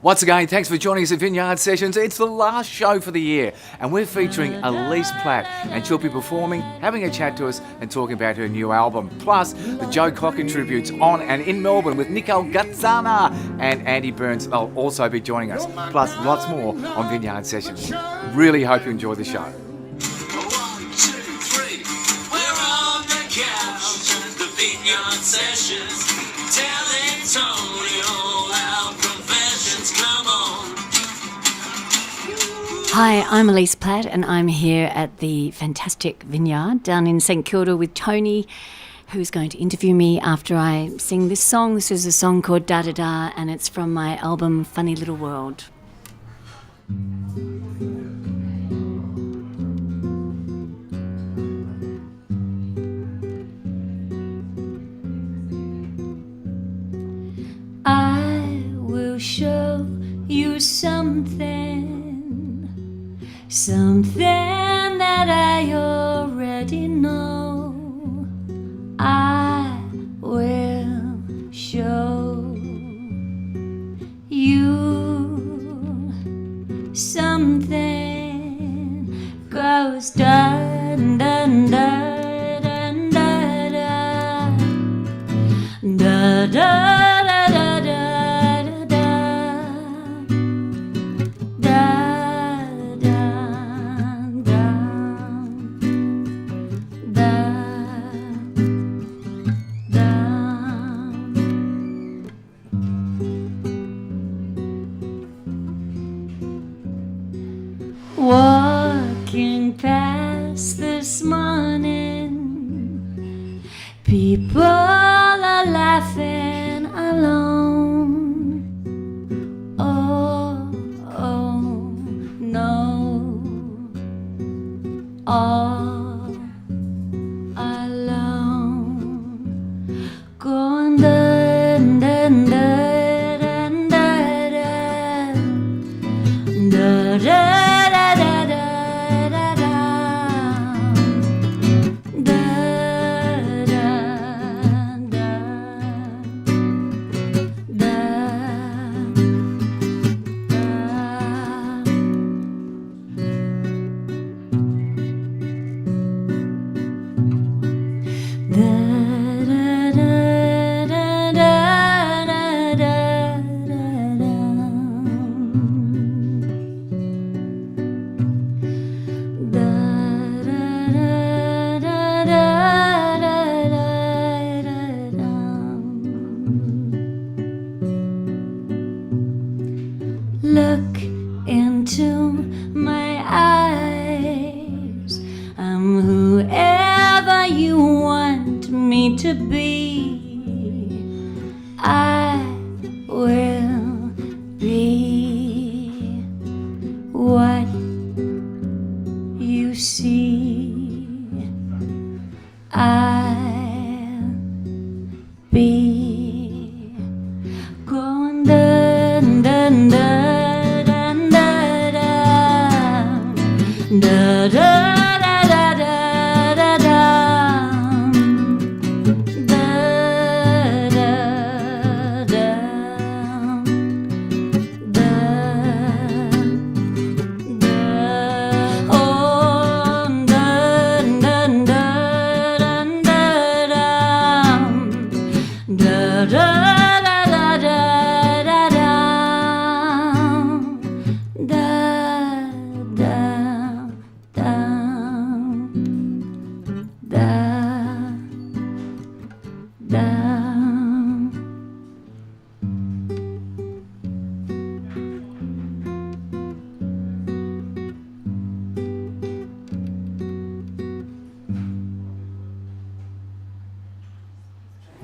Once again, thanks for joining us at Vineyard Sessions. It's the last show for the year, and we're featuring Alyce Platt, and she'll be performing, having a chat to us, and talking about her new album. Plus, the Joe Cocker tributes on and in Melbourne with Nicco, Gazzana, and Andy Burns will also be joining us. Plus, lots more on Vineyard Sessions. Really hope you enjoy the show. 1, 2, 3, we're on the couch, the Vineyard Sessions, telling Tony all our confessions, come on. Hi, I'm Alyce Platt and I'm here at the fantastic Vineyard down in St Kilda with Tony, who's going to interview me after I sing this song. This is a song called Da Da Da and it's from my album Funny Little World. I will show you something that I already know. I will show you something goes dun dun dun dun dun dun dun. Walking past this morning, people are laughing alone. Oh, oh, no, all alone. Going dun dun dun dun dun dun dun. Look into my eyes. I'm whoever you want me to be. I will be what you see. I'll be going dun dun dun. Da da da da da da da da da da da da oh dun dun dun dun da da da da da da da da.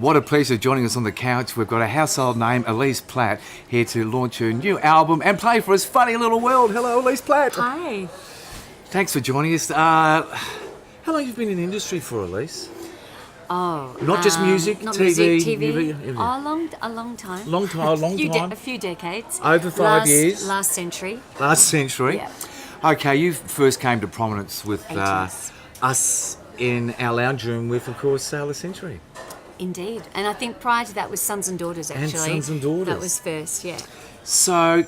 What a pleasure joining us on the couch. We've got a household name, Alyce Platt, here to launch her new album and play for us Funny Little World. Hello, Alyce Platt. Hi. Thanks for joining us. How long have you been in the industry for, Alyce? Oh, not just music, not TV, music, TV. everything. Oh, a long time. Long time. A few decades. Over 5 years. Last century. Last century. Yeah. Okay, you first came to prominence with 80s. us in our lounge room with, of course, Sail a Century. Indeed. And I think prior to that was Sons and Daughters, actually. And Sons and Daughters. That was first, yeah. So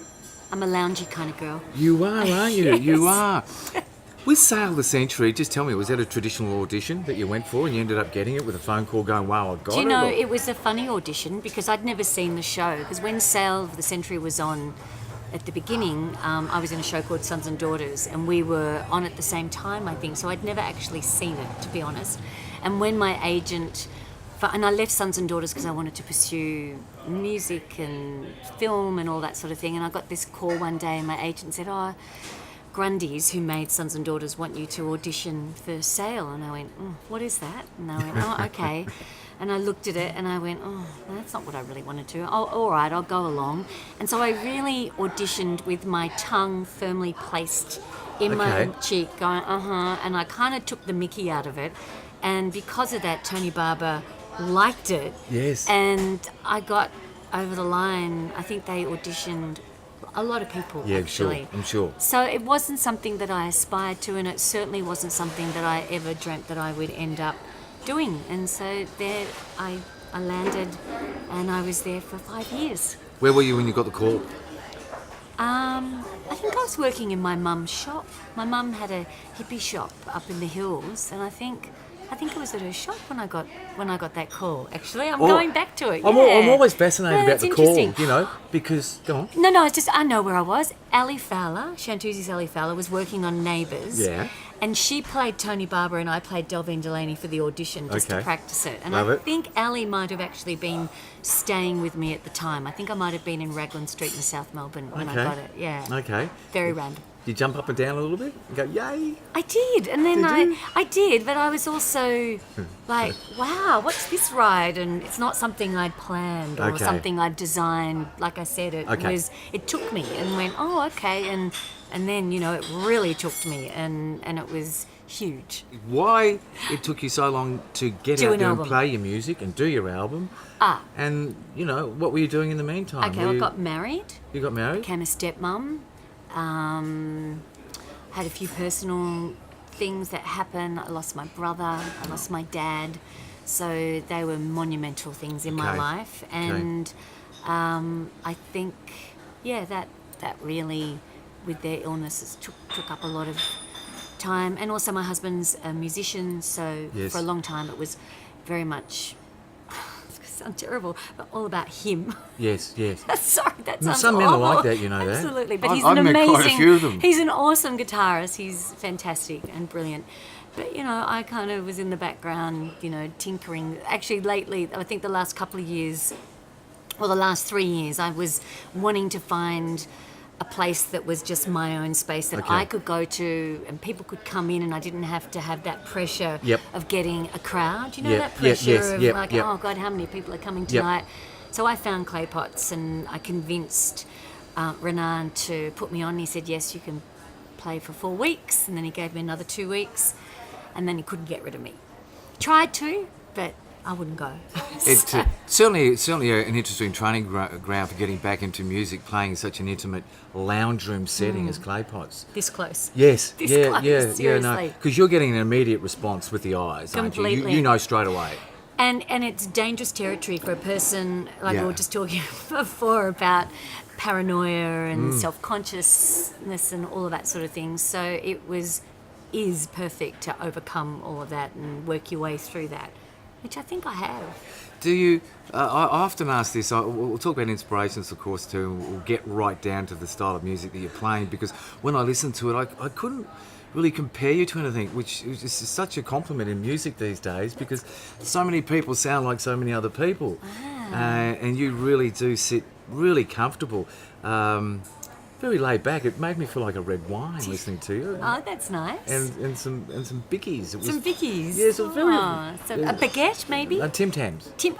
I'm a loungy kind of girl. you are, aren't you? You Yes. are. With Sale of the Century, just tell me, was that a traditional audition that you went for and you ended up getting it with a phone call going, wow, I got it? Do you know, or- it was a funny audition because I'd never seen the show. Because when Sale of the Century was on at the beginning, I was in a show called Sons and Daughters, and we were on at the same time, I think. So I'd never actually seen it, to be honest. And when my agent, and I left Sons and Daughters because I wanted to pursue music and film and all that sort of thing. And I got this call one day, and my agent said, "Oh, Grundy's, who made Sons and Daughters, want you to audition for Sale." And I went, "What is that?" And I went, "Oh, okay." And I looked at it and I went, "Oh, well, that's not what I really want to do. Oh, all right, I'll go along." And so I really auditioned with my tongue firmly placed in my Okay. cheek, going, and I kind of took the mickey out of it. And because of that, Tony Barber liked it. Yes. And I got over the line. I think they auditioned a lot of people, Yeah, actually. I'm sure. So it wasn't something that I aspired to, and it certainly wasn't something that I ever dreamt that I would end up doing. And so there I landed, and I was there for 5 years. Where were you when you got the call? I think I was working in my mum's shop. My mum had a hippie shop up in the hills, and I think it was at her shop when I got that call. Actually, I'm Oh, going back to it. I'm yeah. always fascinated Yeah, about it's the call, interesting. you know, because, go on. No, it's just I know where I was. Ali Fowler, Shantuzzi's Ali Fowler, was working on Neighbours. Yeah. And she played Tony Barber and I played Delvine Delaney for the audition just to Okay. practice it. And Love I it. think Ali might have actually been staying with me at the time. I think I might have been in Raglan Street in South Melbourne when I Okay. got it. Yeah. Okay. Very random. You jump up and down a little bit and go, yay. I did, and then Did you? I did, but I was also like, wow, what's this ride? And it's not something I'd planned or Okay. something I'd designed. Like I said, Okay. it took me and went, oh, okay, and then it really took me, and it was huge. Why it took you so long to get Do out an there album. and play your music and do your album? And, what were you doing in the meantime? Okay, I got married, You got married? became a stepmom, had a few personal things that happened. I lost my brother, I lost my dad, so they were monumental things in my Okay. life. And I think, that really, with their illnesses, took up a lot of time. And also my husband's a musician, so Yes. for a long time it was very much, it's gonna sound terrible, but all about him. Yes. Sorry, that No, sounds some men are like awful. that, you know that. Absolutely, but I- he's I've an met amazing. quite a few of them. He's an awesome guitarist. He's fantastic and brilliant. But I kind of was in the background, tinkering. Actually, lately, I think the last couple of years, or the last 3 years, I was wanting to find a place that was just my own space that Okay. I could go to and people could come in and I didn't have to have that pressure Yep. of getting a crowd. You know, Yep, that yep, pressure yes, of yep, like, yep. oh God, how many people are coming Yep. tonight? So I found clay pots and I convinced Renan to put me on. He said, yes, you can play for 4 weeks. And then he gave me another 2 weeks and then he couldn't get rid of me. Tried to, but I wouldn't go. It's certainly an interesting training ground for getting back into music, playing in such an intimate lounge room setting as clay pots. This close. Yes, This yeah, close, yeah, no, seriously. because you're getting an immediate response with the eyes, aren't you? Completely. You know straight away. And it's dangerous territory for a person, like Yeah. we were just talking before about paranoia Mm. and self-consciousness and all of that sort of thing. So it is perfect to overcome all of that and work your way through that, which I think I have. Do you? I often ask this. We'll talk about inspirations, of course, too. And we'll get right down to the style of music that you're playing, because when I listened to it, I couldn't really compare you to anything, which is such a compliment in music these days, because so many people sound like so many other people, and you really do sit really comfortable. Very laid back. It made me feel like a red wine listening to you. Oh, that's nice. And some bickies. It was, Some Vickies. Yeah, so very. So a baguette, maybe? Tim Tams. Tim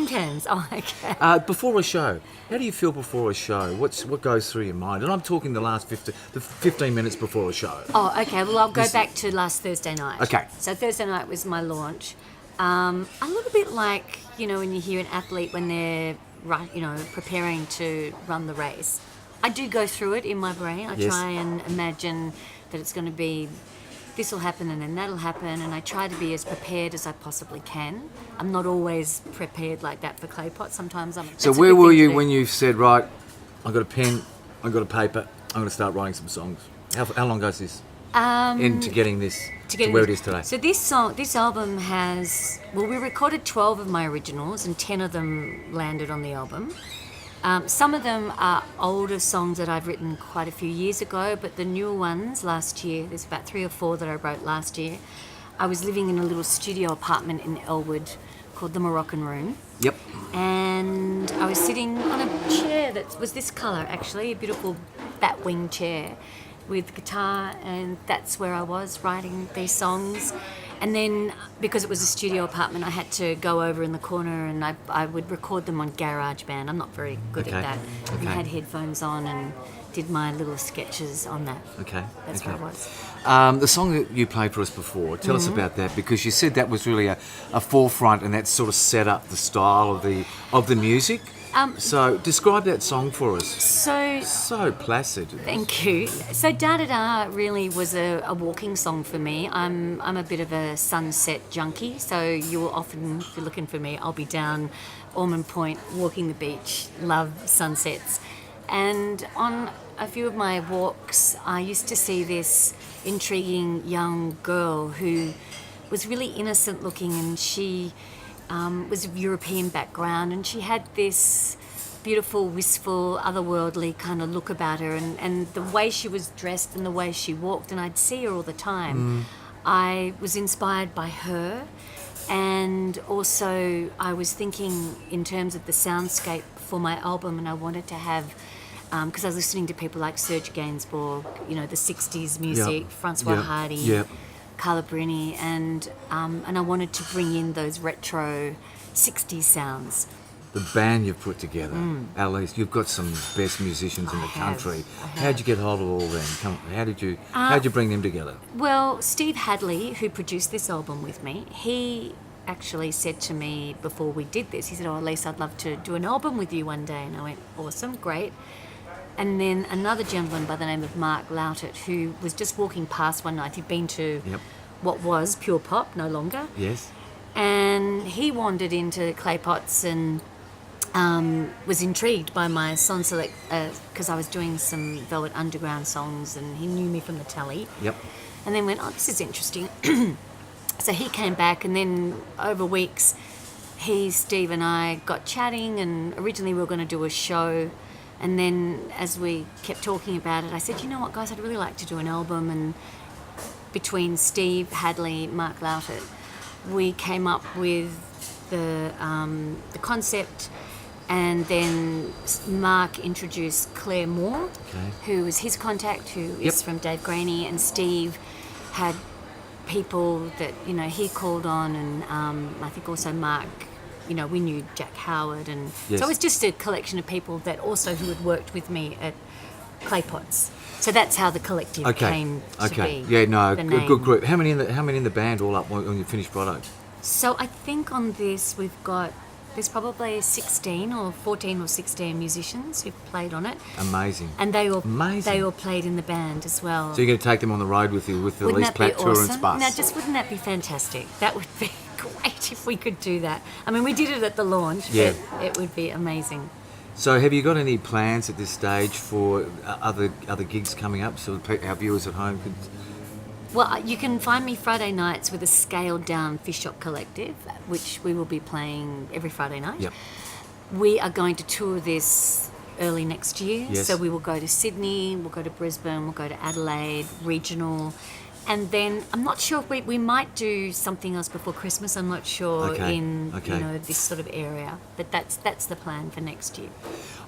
Tams. Oh, okay. Before a show, how do you feel before a show? What goes through your mind? And I'm talking the last 15 minutes before a show. Oh, okay. Well, I'll go back to last Thursday night. Okay. So Thursday night was my launch. A little bit like, when you hear an athlete when they're, preparing to run the race. I do go through it in my brain. I Yes. try and imagine that it's going to be, this will happen and then that'll happen, and I try to be as prepared as I possibly can. I'm not always prepared like that for clay pot. Sometimes So that's a where good were thing to you do. when you said, right, I've got a pen, I've got a paper, I'm going to start writing some songs. How long goes this into getting this to where it is today? So this album has, well, we recorded 12 of my originals and 10 of them landed on the album. Some of them are older songs that I've written quite a few years ago, but the newer ones last year, there's about 3 or 4 that I wrote last year. I was living in a little studio apartment in Elwood called the Moroccan Room. Yep. And I was sitting on a chair that was this colour, actually, a beautiful bat-wing chair with guitar, and that's where I was writing these songs. And then, because it was a studio apartment, I had to go over in the corner and I would record them on GarageBand. I'm not very good at that. Okay. I had headphones on and did my little sketches on that. Okay. That's where I was. The song that you played for us before, tell us about that, because you said that was really a forefront and that sort of set up the style of the music. So describe that song for us. So placid. Thank you. So Da Da Da really was a walking song for me. I'm a bit of a sunset junkie, so you will often, if you're looking for me, I'll be down Ormond Point, walking the beach, love sunsets. And on a few of my walks, I used to see this intriguing young girl who was really innocent looking, and she was of European background, and she had this beautiful, wistful, otherworldly kind of look about her, and the way she was dressed and the way she walked, and I'd see her all the time. I was inspired by her, and also I was thinking in terms of the soundscape for my album, and I wanted to have, because I was listening to people like Serge Gainsbourg, you know, the 60s music, Francois Hardy, Carla Bruni, and I wanted to bring in those retro 60s sounds. The band you've put together, Alyce, you've got some best musicians in the country. How'd you get hold of all them? How'd you bring them together? Well, Steve Hadley, who produced this album with me, he actually said to me before we did this, he said, "Oh, Alyce, I'd love to do an album with you one day." And I went, "Awesome, great." And then another gentleman by the name of Mark Loutet, who was just walking past one night. He'd been to what was Pure Pop, no longer. Yes. And he wandered into Clay Pots and was intrigued by my song select, because I was doing some Velvet Underground songs, and he knew me from the telly. Yep. And then went, "Oh, this is interesting." So he came back, and then over weeks, Steve and I got chatting, and originally we were going to do a show. And then as we kept talking about it, I said, "You know what, guys, I'd really like to do an album." And between Steve Hadley, Mark Loutet, we came up with the concept. And then Mark introduced Claire Moore, who was his contact, who is from Dave Graney, and Steve had people that, you know, he called on, and I think also Mark, you know, we knew Jack Howard, and so it was just a collection of people that also who had worked with me at Clay Pots. So that's how the collective came to be. Yeah, no, the good group. How many in the band all up on your finished product? So I think on this there's probably 16 or 14 or 16 musicians who've played on it. Amazing. And they all played in the band as well. So you're going to take them on the road with you with the Alyce Platt tour and bus? Now, just wouldn't that be fantastic? That would be great if we could do that. I mean, we did it at the launch, but it would be amazing. So have you got any plans at this stage for other gigs coming up, so our viewers at home could... Well, you can find me Friday nights with a scaled-down Fish Shop Collective, which we will be playing every Friday night. Yep. We are going to tour this early next year. Yes. So we will go to Sydney, we'll go to Brisbane, we'll go to Adelaide, regional. And then I'm not sure if we might do something else before Christmas. I'm not sure in you know, this sort of area. But that's the plan for next year.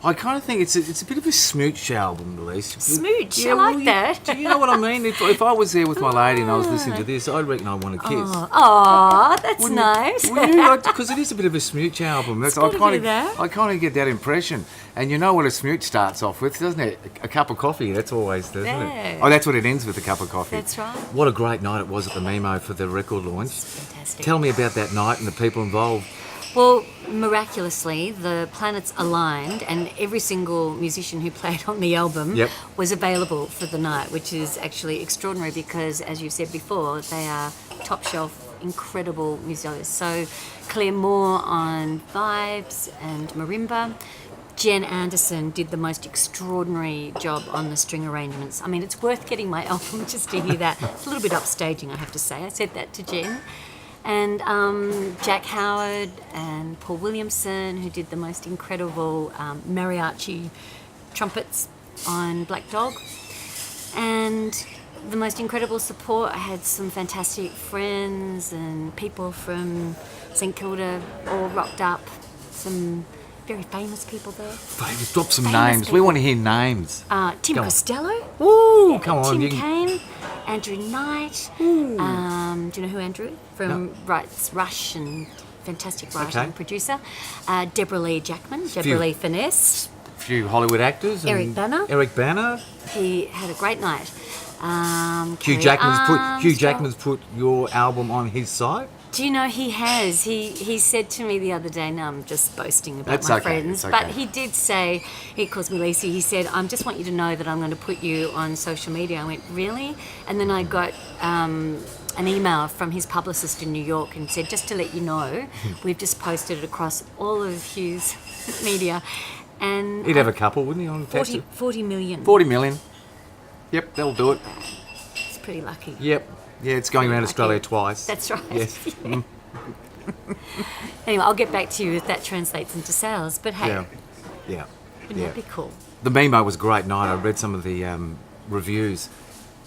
I kind of think it's a bit of a smooch album, Alyce. Smooch, I like that. Do you know what I mean? If I was there with my lady and I was listening to this, I reckon I want to kiss. Oh, that's nice. Because it is a bit of a smooch album. I kind of get that impression. And you know what a smooch starts off with, doesn't it? A cup of coffee. That's always, doesn't it? Oh, that's what it ends with, a cup of coffee. That's right. What a great night it was at the Memo for the record launch. Fantastic. Tell me about that night and the people involved. Well, miraculously, the planets aligned, and every single musician who played on the album was available for the night, which is actually extraordinary because, as you said before, they are top shelf, incredible musicians. So Claire Moore on vibes and marimba, Jen Anderson did the most extraordinary job on the string arrangements. I mean, it's worth getting my album just to hear that. It's a little bit upstaging, I have to say. I said that to Jen. And Jack Howard and Paul Williamson, who did the most incredible mariachi trumpets on Black Dog. And the most incredible support. I had some fantastic friends and people from St Kilda all rocked up. Some very famous people there. Famous. Drop some Famous names. We people. want to hear names. Tim Go on. Costello. Ooh, come on. Tim you can- Kane. Andrew Knight. Do you know who Andrew? From Wrights Rush and fantastic writer Okay. and producer. Deborah Lee Jackman. Few. Deborah Lee Finesse. few Hollywood actors. Eric Bana. Eric Bana. He had a great night. Hugh Carrie Jackman's put your album on his site. Do you know he has? He said to me the other day, no, I'm just boasting about That's my okay, friends, it's but okay. he did say, he calls me Lacey, he said, I just want you to know that I'm going to put you on social media. I went, really? And then I got an email from his publicist in New York and said, just to let you know, we've just posted it across all of Hugh's media. And He'd have a couple, wouldn't he, on 40 million. 40 million. Yep, they'll do it. It's pretty lucky. Yep. Yeah, it's going around Lucky. Australia twice. That's right. Yes. Anyway, I'll get back to you if that translates into sales. But hey, Yeah. Yeah. wouldn't Yeah. that be cool? The Memo was a great night. I read some of the reviews.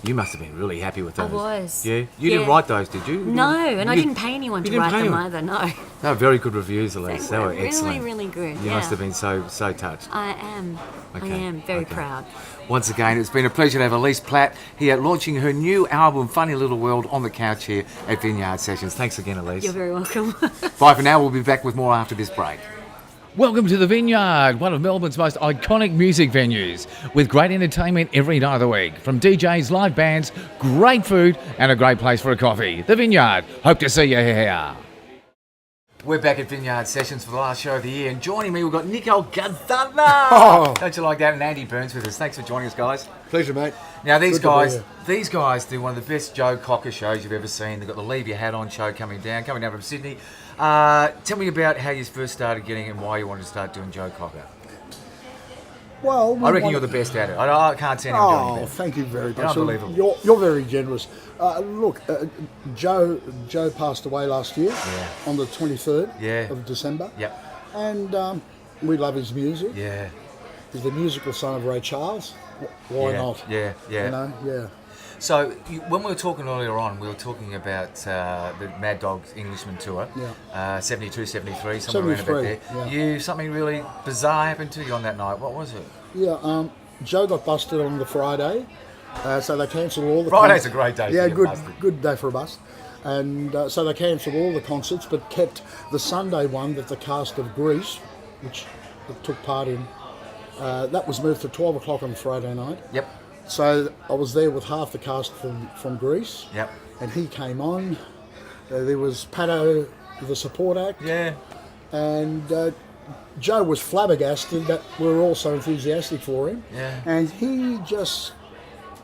You must have been really happy with I those. was. Yeah? You didn't Yeah. write those, did you? No, and I You- didn't pay anyone you to didn't write pay them anyone? either, no. They were very good reviews, Alyce. They were really, excellent. really good. You yeah. must have been so touched. I am. Okay, I am very okay. proud. Once again, it's been a pleasure to have Alyce Platt here launching her new album, Funny Little World, on the couch here at Vineyard Sessions. Thanks again, Alyce. You're very welcome. Bye for now. We'll be back with more after this break. Welcome to the Vineyard, one of Melbourne's most iconic music venues, with great entertainment every night of the week. From DJs, live bands, great food, and a great place for a coffee. The Vineyard. Hope to see you here. We're back at Vineyard Sessions for the last show of the year, and joining me, we've got Nicco Gazzana. Oh. Don't you like that? And Andy Burns with us. Thanks for joining us, guys. Pleasure, mate. Now, these Good to be guys here. do one of the best Joe Cocker shows you've ever seen. They've got the Leave Your Hat On show coming down from Sydney. Tell me about how you first started getting it and why you wanted to start doing Joe Cocker. Well, I reckon you're the best at it. I can't see anyone doing Oh, better. thank you very You're much. unbelievable. You're very generous. Look, Joe passed away last year on the 23rd Yeah. of December. Yep. And we love his music. Yeah. He's the musical son of Ray Charles. Why Yeah. not? Yeah. Yeah. You know, yeah. So, when we were talking earlier on, we were talking about the Mad Dogs Englishman tour, Yeah. 72, 73, somewhere around about there. 73, yeah. Something really bizarre happened to you on that night. What was it? Yeah, Joe got busted on the Friday, so they cancelled all the Friday's a great day to Yeah, get good, busted. good day for a bust. And so they cancelled all the concerts, but kept the Sunday one that the cast of Grease, which took part in, that was moved to 12 o'clock on Friday night. Yep. So I was there with half the cast from Grease, Yep. and he came on. There was Pato, the support act, Yeah. and Joe was flabbergasted that we were all so enthusiastic for him, Yeah. and he just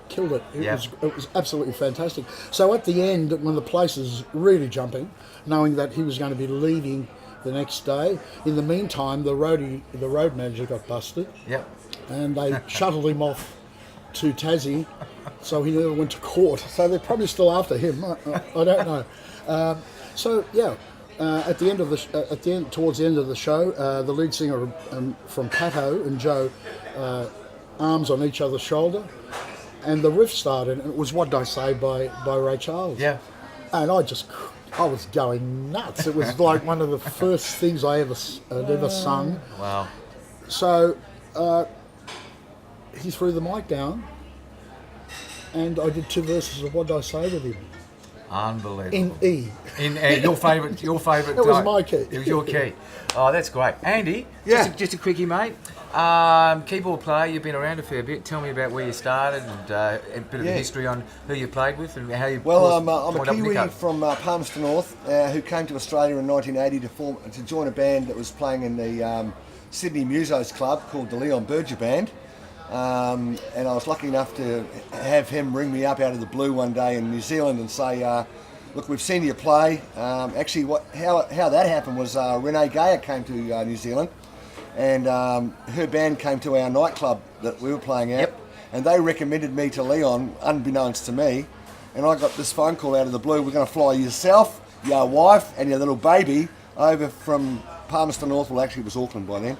killed it. Yeah. It was absolutely fantastic. So at the end, when the place is really jumping, knowing that he was going to be leaving the next day, in the meantime, the road manager got busted, Yep. and they shuttled him off to Tassie, so he never went to court. So they're probably still after him. I don't know. So yeah. At the end of towards the end of the show, the lead singer from Pato and Joe, arms on each other's shoulder, and the riff started. And it was "What Did I Say" by Ray Charles. Yeah. And I was going nuts. It was like one of the first things I ever sung. Wow. So he threw the mic down, and I did 2 verses of "What Did I Say" with him Unbelievable. in E. In your favourite. It was my key. It was your key. Oh, that's great. Andy, Yeah. just a quickie, mate. Keyboard player, you've been around a fair bit. Tell me about where you started and a bit of the Yeah. history on who you played with and how you. Well, of I'm course, a joined up with Kiwi Nicco. from Palmerston North who came to Australia in 1980 to join a band that was playing in the Sydney Musos Club called the Leon Berger Band. And I was lucky enough to have him ring me up out of the blue one day in New Zealand and say, look, we've seen you play. Actually, how that happened was Renee Gayer came to New Zealand and her band came to our nightclub that we were playing at, Yep. and they recommended me to Leon, unbeknownst to me, and I got this phone call out of the blue. We're going to fly yourself, your wife, and your little baby over from Palmerston North, well actually it was Auckland by then,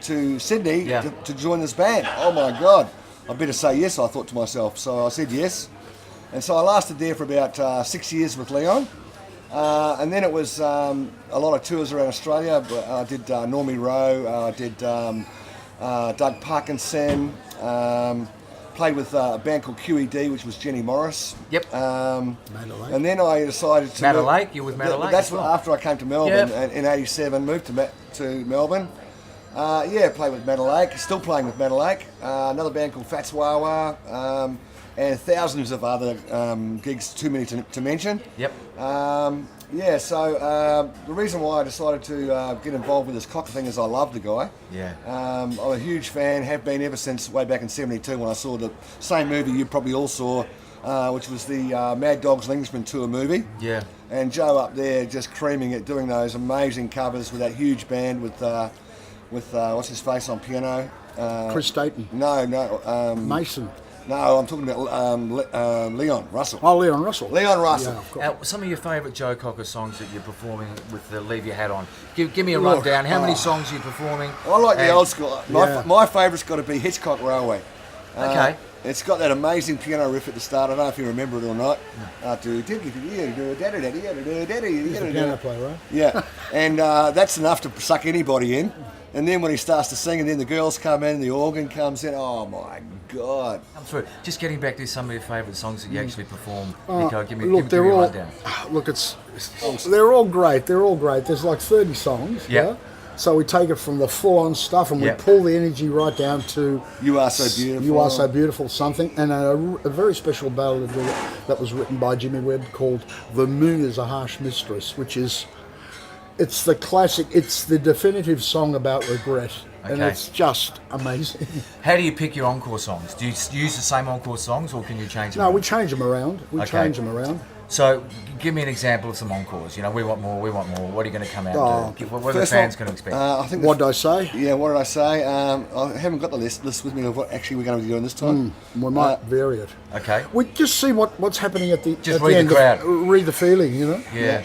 to Sydney Yeah. to join this band. Oh my God, I better say yes, I thought to myself. So I said yes. And so I lasted there for about 6 years with Leon. And then it was a lot of tours around Australia. But I did Normie Rowe, I did Doug Parkinson, played with a band called QED, which was Jenny Morris. Yep. And then I decided to... Mallard Lake, you were with Mallard Lake That's as well. after I came to Melbourne Yep. in '87, moved to Melbourne. Played with Mallard Lake, still playing with Mallard Lake. Another band called Fats Wawa, and thousands of other gigs, too many to mention. Yep. So the reason why I decided to get involved with this cocker thing is I love the guy. Yeah. I'm a huge fan, have been ever since way back in '72 when I saw the same movie you probably all saw, which was the Mad Dogs Englishman tour movie. Yeah. And Joe up there just creaming it, doing those amazing covers with that huge band with what's his face on piano? Chris Staten. No, Mason. no, I'm talking about Leon Russell. Oh, Leon Russell. Leon Russell. Yeah, of course. Some of your favourite Joe Cocker songs that you're performing with the Leave Your Hat On. Give me a rundown. How many songs are you performing? I like the And- old school. My favourite's got to be Hitchcock Railway. Okay. It's got that amazing piano riff at the start. I don't know if you remember it or not. He's a piano player, right? Yeah, and that's enough to suck anybody in. And then when he starts to sing, and then the girls come in, the organ comes in. Oh my God! Come through. Just getting back to some of your favourite songs that you actually perform. Nicco, give me Look, a they're all. rundown. Look, they're all great. They're all great. There's like 30 songs. Yeah. Yeah. So we take it from the full-on stuff and we Yeah. pull the energy right down to You Are So Beautiful. You Are So Beautiful, something, and a very special ballad that was written by Jimmy Webb called The Moon is a Harsh Mistress, which is, it's the classic, it's the definitive song about regret, and Okay. it's just amazing. How do you pick your encore songs? Do you use the same encore songs, or can you change them? No, we change them around. Okay. Change them around. So, give me an example of some encores. You know, we want more, we want more. What are you going to come out Oh, and do? What are the First fans one, going to expect? I think What did I say? Yeah, what did I say? I haven't got the list with me of what actually we're going to be doing this time. We might vary it. Okay. We just see what's happening at the Just at read the end. crowd. Read the feeling, you know. Yeah.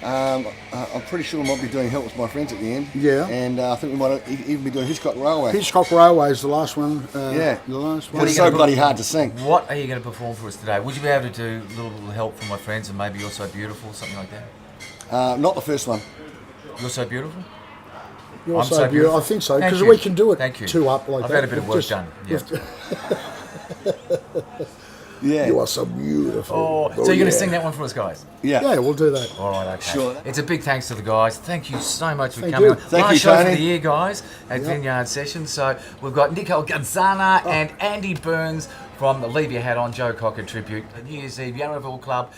I'm pretty sure we might be doing Help With My Friends at the end. Yeah. And I think we might even be doing Hitchcock Railway. Hitchcock Railway is the last one. Yeah. The last one. It's so bloody hard to sing. What are you going to perform for us today? Would you be able to do a little help from my friends and maybe You're So Beautiful, something like that? Not the first one. You're So Beautiful? You're I'm so so beautiful. beautiful. I think so, Thank because you. we can do it Thank you. two up like I've that. had a bit of We've work just- done. Yeah. Yeah. You are so beautiful. Oh, so you're going to sing that one for us, guys? Yeah. Yeah, we'll do that. All right, okay. Sure. It's a big thanks to the guys. Thank you so much for Thank coming you. on. Thank Last you, show for Tony. the year, guys, at Vineyard Sessions. So we've got Nicco, Gazzana, and Andy Burns from the Leave Your Hat On Joe Cocker tribute. New Year's Eve, Yarraville Club.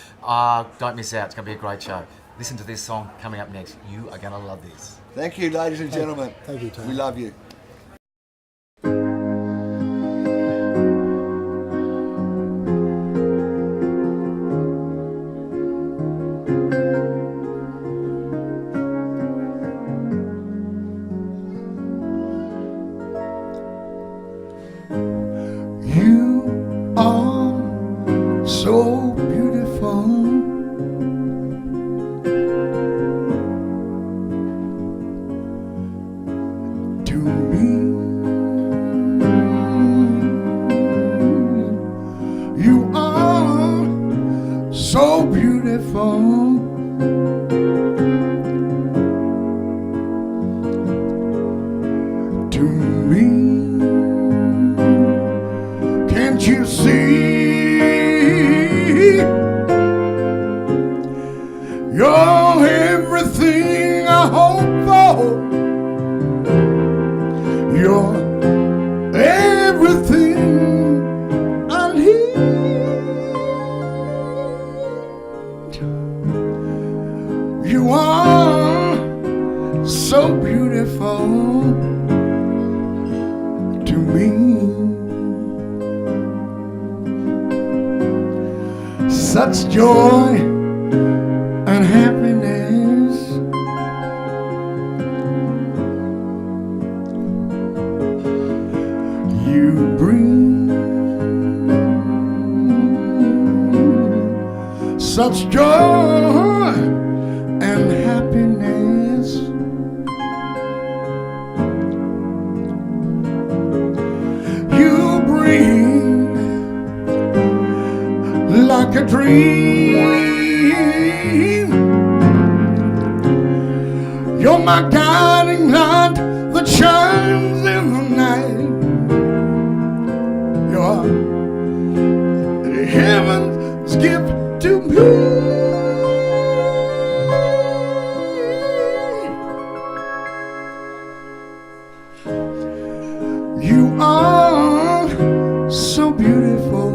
Don't miss out. It's going to be a great show. Listen to this song coming up next. You are going to love this. Thank you, ladies and gentlemen. Thank you, Tony. We love you. You are so beautiful. To me, you are so beautiful. To me, can't you see? You're everything I hope for. You're everything I need. You are so beautiful to me. Such joy and happiness such joy and happiness. You bring like a dream. You're my guiding light that shines in the night. You're heaven's gift to me. You are so beautiful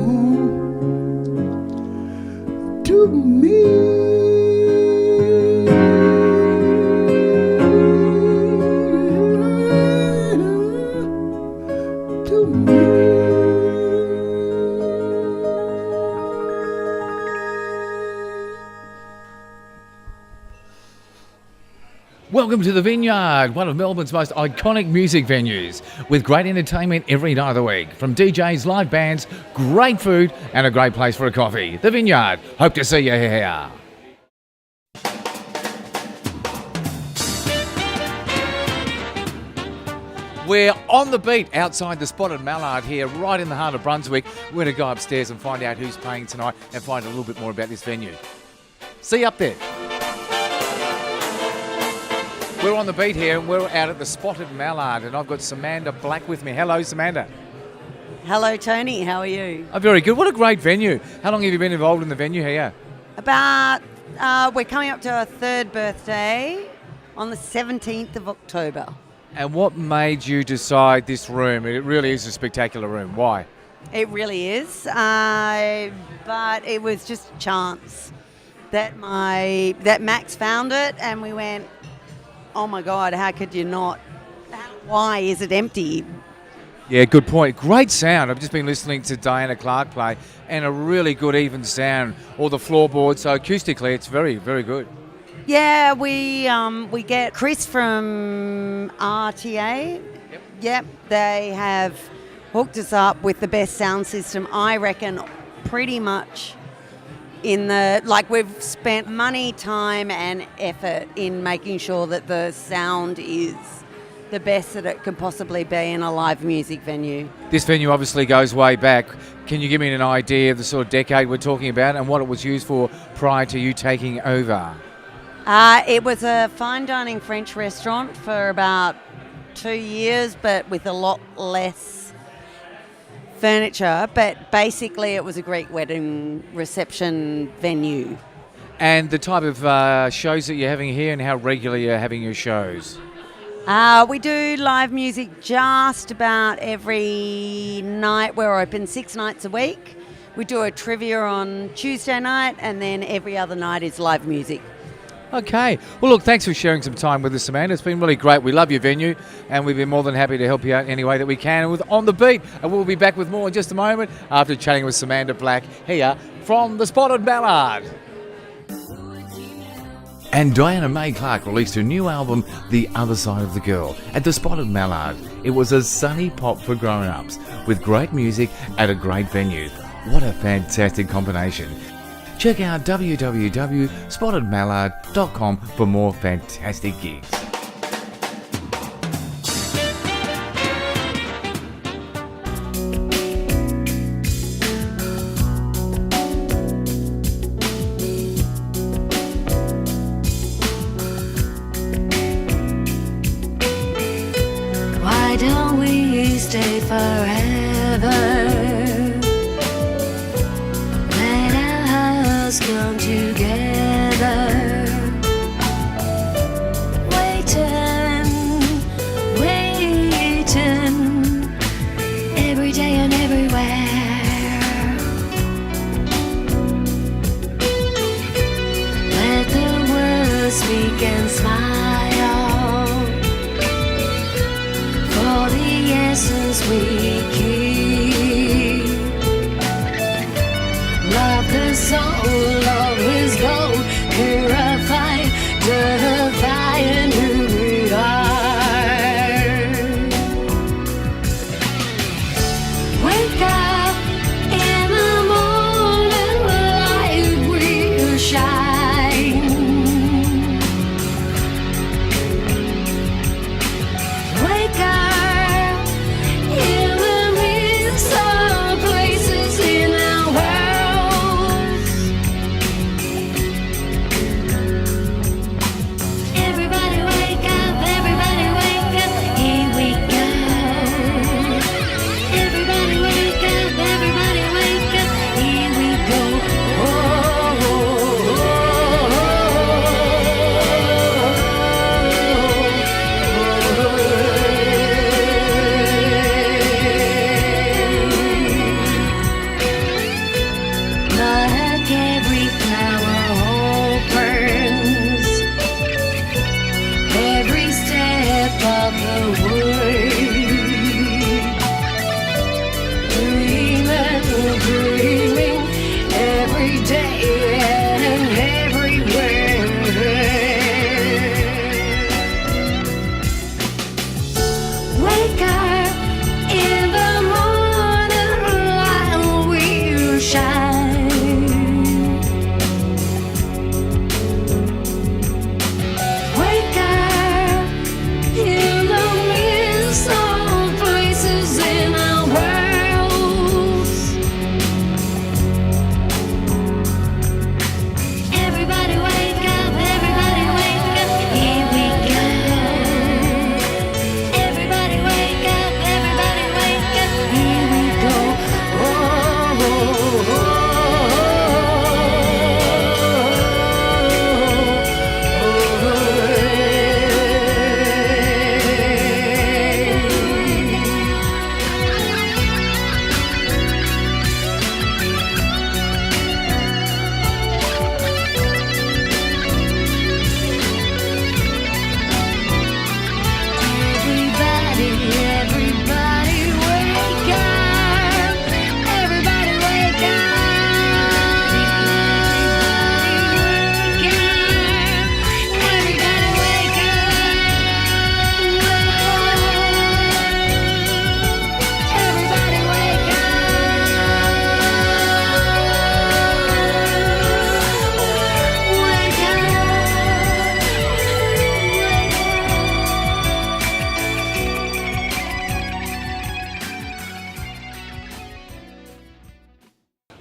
to me. Welcome to the Vineyard, one of Melbourne's most iconic music venues, with great entertainment every night of the week. From DJs, live bands, great food, and a great place for a coffee. The Vineyard. Hope to see you here. We're on the beat outside the Spotted Mallard here, right in the heart of Brunswick. We're going to go upstairs and find out who's playing tonight and find a little bit more about this venue. See you up there. We're on the beat here and we're out at the Spotted Mallard and I've got Samanda Black with me. Hello, Samanda. Hello, Tony. How are you? Oh, very good. What a great venue. How long have you been involved in the venue here? We're coming up to our third birthday on the 17th of October. And what made you decide this room? It really is a spectacular room. Why? It really is, but it was just chance that Max found it and we went, oh my God, how could you not? Why is it empty? Yeah, good point. Great sound. I've just been listening to Diana Clark play and a really good even sound. All the floorboards, so acoustically it's very, very good. Yeah, we get Chris from RTA. Yep, they have hooked us up with the best sound system, I reckon, pretty much we've spent money, time and effort in making sure that the sound is the best that it can possibly be in a live music venue. This venue obviously goes way back. Can you give me an idea of the sort of decade we're talking about and what it was used for prior to you taking over? It was a fine dining French restaurant for about 2 years, but with a lot less furniture. But basically it was a Greek wedding reception venue. And the type of shows that you're having here and how regularly you're having your shows? We do live music just about every night. We're open 6 nights a week. We do a trivia on Tuesday night and then every other night is live music. Okay. Well, look, thanks for sharing some time with us, Samanda. It's been really great. We love your venue, and we've been more than happy to help you out any way that we can with On The Beat. And we'll be back with more in just a moment after chatting with Samanda Black here from the Spotted Mallard. And Diana May Clark released her new album, The Other Side of the Girl, at the Spotted Mallard. It was a sunny pop for grown-ups, with great music at a great venue. What a fantastic combination. Check out www.spottedmallard.com for more fantastic gigs. Why don't we stay forever? Come together, waiting, every day and everywhere. Let the world speak and smile, for the essence we keep. Love the soul, always gold, purify, define who we are. Wake up,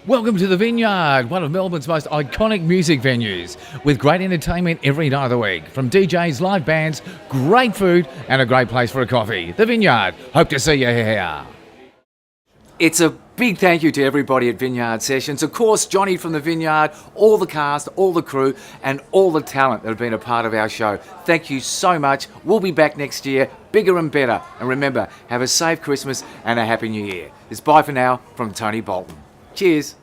Welcome to the Vineyard, one of Melbourne's most iconic music venues, with great entertainment every night of the week. From DJs, live bands, great food, and a great place for a coffee. The Vineyard. Hope to see you here. It's a big thank you to everybody at Vineyard Sessions. Of course, Johnny from the Vineyard, all the cast, all the crew, and all the talent that have been a part of our show. Thank you so much. We'll be back next year, bigger and better. And remember, have a safe Christmas and a Happy New Year. It's bye for now from Tony Bolton. Cheers.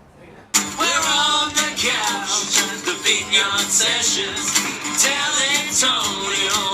We're on the couch, the Vineyard Sessions, telling Tony all